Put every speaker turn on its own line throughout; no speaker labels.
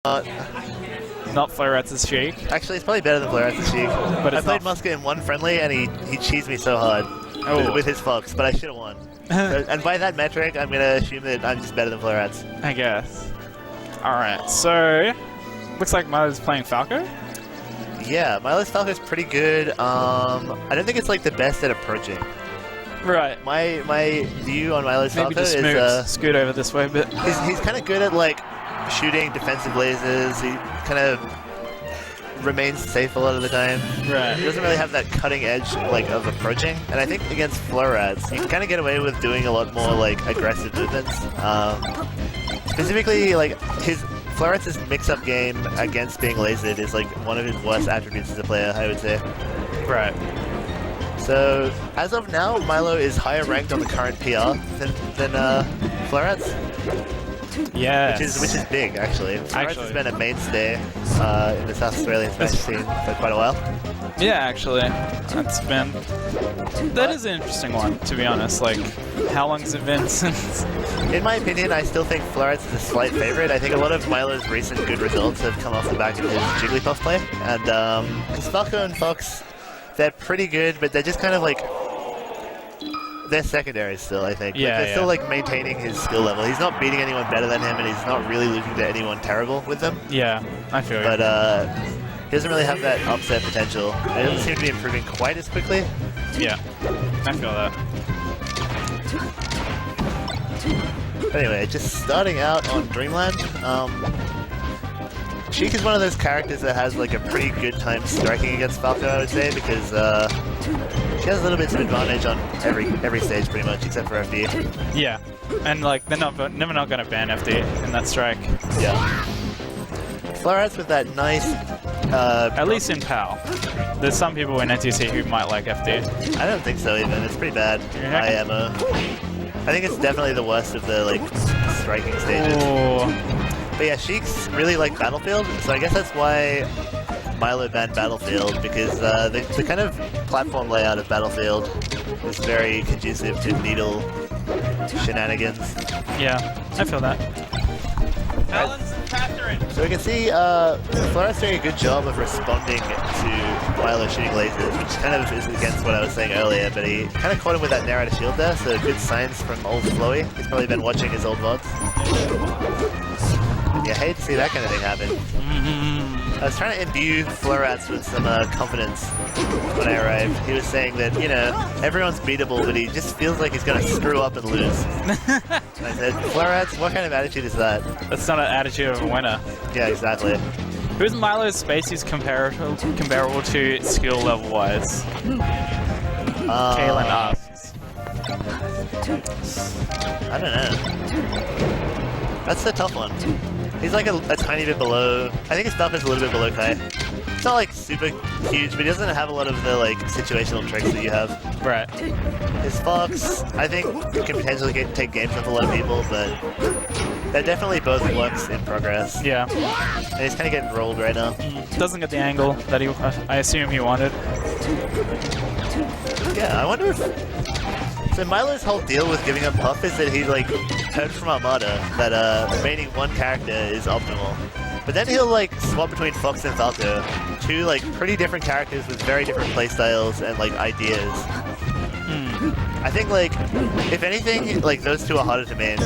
Not Florets' Sheik.
Actually, it's probably better than Florets' Sheik.
But
I played Muska in one friendly, and he cheesed me so hard with his Fox, but I should have won. And by that metric, I'm going to assume that I'm just better than Florets.
I guess. Alright, so looks like Mylo's playing Falco.
Yeah, Mylo's Falco is pretty good. I don't think it's like the best at approaching.
Right.
My view on Mylo's
Maybe
Falco
just
is
scoot over this way a bit.
He's kind of good at like shooting defensive lasers. He kind of remains safe a lot of the time.
Right.
He doesn't really have that cutting edge like of approaching. And I think against Florets, you can kind of get away with doing a lot more like aggressive movements. Specifically, like his Florets' mix-up game against being lasered is like one of his worst attributes as a player, I would say.
Right.
So as of now, Mylo is higher ranked on the current PR than Florets.
Yeah.
Which is big, actually. Florets has been a mainstay in the South Australian Smash scene for quite a while.
Yeah, actually. That is an interesting one, to be honest. Like, how long has it been since...
In my opinion, I still think Florets is a slight favorite. I think a lot of Mylo's recent good results have come off the back of his Jigglypuff play. And, because Falco and Fox, they're pretty good, but they're just kind of like... They're secondary still, I think.
Yeah,
they're still like maintaining his skill level. He's not beating anyone better than him, and he's not really losing to anyone terrible with them.
Yeah, I feel
But he doesn't really have that upset potential. He doesn't seem to be improving quite as quickly.
Yeah, I feel that.
Anyway, just starting out on Dreamland. Sheik is one of those characters that has like a pretty good time striking against Falco, I would say, because she has a little bit of advantage on every stage pretty much, except for FD.
Yeah, and like they're never not gonna ban FD in that strike.
Yeah. Florets with that nice.
At least in PAL. There's some people in NTC who might like FD.
I don't think so even. It's pretty bad. I think it's definitely the worst of the like striking stages.
Ooh.
But yeah, Sheik's really like Battlefield, so I guess that's why Mylo banned Battlefield, because the kind of platform layout of Battlefield is very conducive to needle shenanigans.
Yeah, I feel that.
So we can see Florets doing a good job of responding to Mylo shooting lasers, which kind of is against what I was saying earlier, but he kind of caught him with that narrator shield there, so good signs from old Floey. He's probably been watching his old VODs. Yeah, I hate to see that kind of thing happen. I was trying to imbue Florets with some confidence when I arrived. He was saying that, you know, everyone's beatable, but he just feels like he's going to screw up and lose. And I said, Florets, what kind of attitude is that? That's not an attitude of a winner. Yeah, exactly.
Who's Mylo's species comparable to skill level-wise? Kaylin asks.
I don't know. That's a tough one. He's like a tiny bit below. I think his stuff is a little bit below Kai. It's not like super huge, but he doesn't have a lot of the like situational tricks that you have.
Right.
His Fox, I think, can potentially take games off a lot of people, but they're definitely both works in progress.
Yeah.
And he's kind of getting rolled right now.
Doesn't get the angle that I assume he wanted.
Yeah, I wonder if... So Mylo's whole deal with giving up Puff is that he like heard from Armada that remaining one character is optimal. But then he'll like swap between Fox and Falco, two like pretty different characters with very different playstyles and like ideas. I think like, if anything, like those two are harder to main.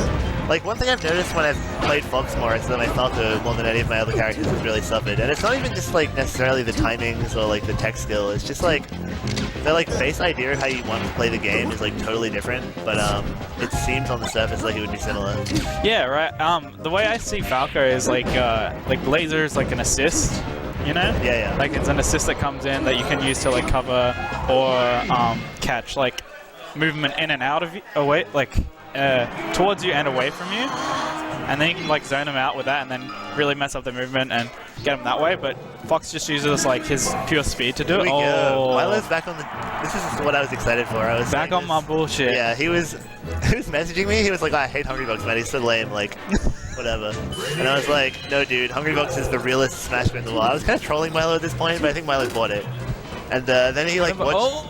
Like one thing I've noticed when I've played Fox more is that my Falco more than any of my other characters has really suffered. And it's not even just like necessarily the timings or like the tech skill, it's just like the like base idea of how you want to play the game is like totally different, but it seems on the surface like it would be similar.
Yeah, right. The way I see Falco is like laser is like an assist, you know?
Yeah, yeah.
Like it's an assist that comes in that you can use to like cover or catch like movement in and out of you, away, like towards you and away from you. And then you can like zone him out with that and then really mess up the movement and get him that way, but Fox just uses like his pure speed to do it.
Mylo's back on the... This is what I was excited for. I was
back on my bullshit.
Yeah, he was messaging me, he was like, oh, I hate Hungrybox, man, he's so lame, like, whatever. And I was like, no dude, Hungrybox is the realest Smash in the world. I was kind of trolling Mylo at this point, but I think Mylo bought it. And then he like watched...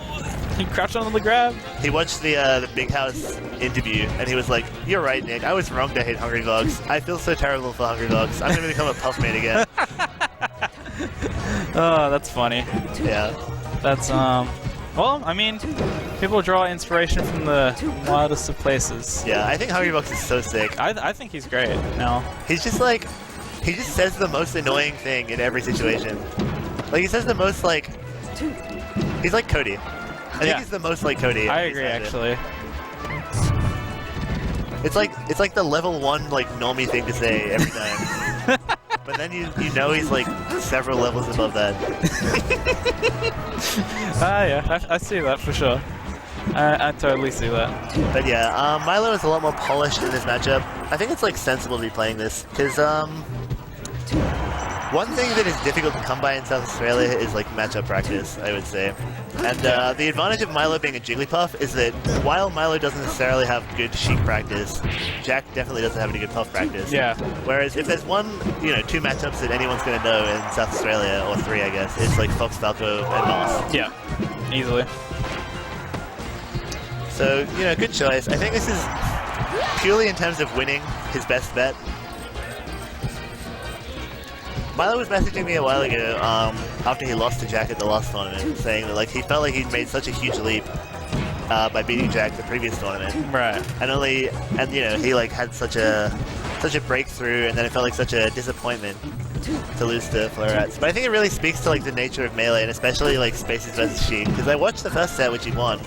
He crouched onto the grab.
He watched the Big House interview, and he was like, "You're right, Nick. I was wrong to hate Hungry Dogs. I feel so terrible for Hungry Dogs. I'm gonna become a Puff main again."
Oh, that's funny.
Yeah.
That's well, I mean, people draw inspiration from the wildest of places.
Yeah, I think Hungry Dogs is so sick.
I think he's great now.
He's just like, he just says the most annoying thing in every situation. Like, he says the most, like, he's like Cody. I think he's the most like Cody.
I agree, actually.
It's like the level 1 like normie thing to say every time. But then you know he's like several levels above that.
Yeah, I see that for sure. I totally see that.
But yeah, Mylo is a lot more polished in this matchup. I think it's like sensible to be playing this because one thing that is difficult to come by in South Australia is like matchup practice, I would say. And the advantage of Mylo being a Jigglypuff is that while Mylo doesn't necessarily have good Sheik practice, Jack definitely doesn't have any good Puff practice.
Yeah.
Whereas if there's one, two matchups that anyone's going to know in South Australia, or 3 I guess, it's like Fox, Falco, and Moss.
Yeah, easily.
So, good choice. I think this is purely in terms of winning his best bet. Mylo was messaging me a while ago after he lost to Jack at the last tournament, saying that he felt like he'd made such a huge leap by beating Jack the previous tournament.
Right.
And he had such a breakthrough, and then it felt like such a disappointment to lose to Florets. But I think it really speaks to the nature of Melee, and especially Spaces versus Sheik, because I watched the first set, which he won,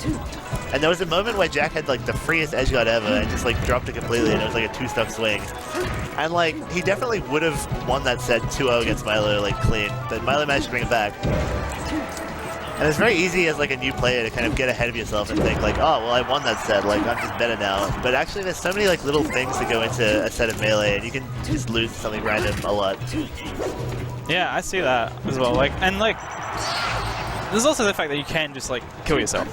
and there was a moment where Jack had the freest edge guard ever and just dropped it completely, and it was a 2-stock swing. And he definitely would have won that set 2-0 against Mylo clean, but Mylo managed to bring it back. And it's very easy as a new player to kind of get ahead of yourself and think oh well, I won that set, I'm just better now. But actually there's so many little things that go into a set of Melee, and you can just lose to something random a lot.
Yeah, I see that as well. There's also the fact that you can just kill yourself.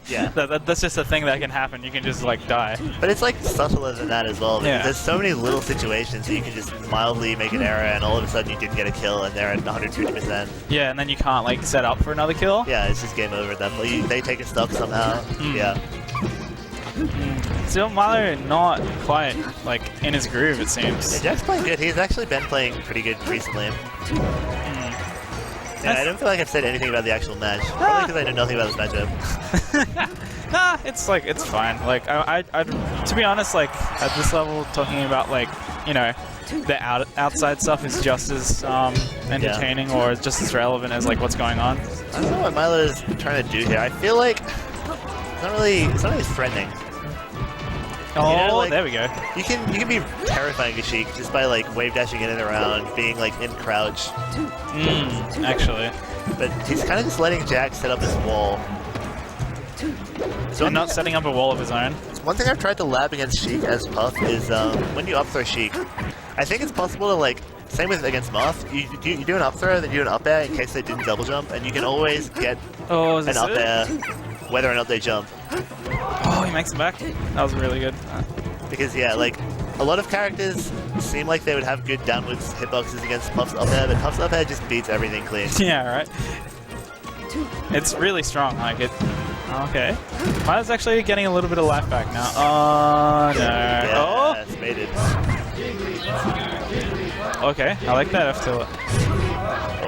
Yeah.
That's just a thing that can happen. You can just die.
But it's subtler than that as well.
Yeah.
There's so many little situations that you can just mildly make an error, and all of a sudden you didn't get a kill, and they're at 150%.
Yeah, and then you can't set up for another kill.
Yeah, it's just game over at that point. They take a stock somehow. Yeah.
Still, Mylo not quite in his groove, it seems.
Yeah, Jack's playing good. He's actually been playing pretty good recently. Yeah, I don't feel like I've said anything about the actual match. Probably because I know nothing about this matchup.
Nah, it's fine. I to be honest, at this level, talking about the outside stuff is just as entertaining or just as relevant as what's going on.
I don't know what Mylo is trying to do here. I feel like it's not really threatening.
Oh, there we go.
You can be terrifying to Sheik just by wave dashing in and around, being in crouch.
Actually.
But he's kind of just letting Jack set up this wall.
So not setting up a wall of his own.
One thing I've tried to lab against Sheik as Puff is when you up throw Sheik, I think it's possible to same with against Moth, you do an up throw, then you do an up air in case they didn't double jump, and you can always get an up air whether or not they jump.
Oh, he makes it back. That was really good.
Because yeah, a lot of characters seem like they would have good downwards hitboxes against Puff's up air, but Puff's up air just beats everything clean.
Yeah, right. It's really strong. Okay. Mylo's actually getting a little bit of life back now. Oh no.
Yeah, it's baited.
Okay, I like that F tilt.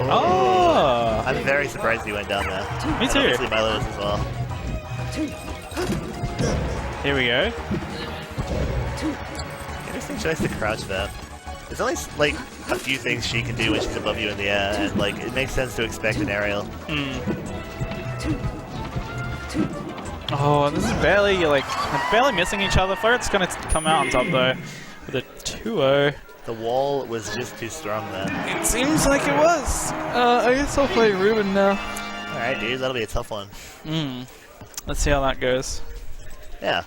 Oh! I'm very surprised he went down there.
Me too.
And obviously Mylo is as well.
Here we go.
Interesting choice to crouch there. There's only a few things she can do when she's above you in the air, and it makes sense to expect an aerial.
Oh, this is barely barely missing each other. Florets gonna come out on top though with a 2-0.
The wall was just too strong there.
It seems like it was. I guess I'll play Ruben now.
Alright, dudes, that'll be a tough one.
Let's see how that goes.
Yeah.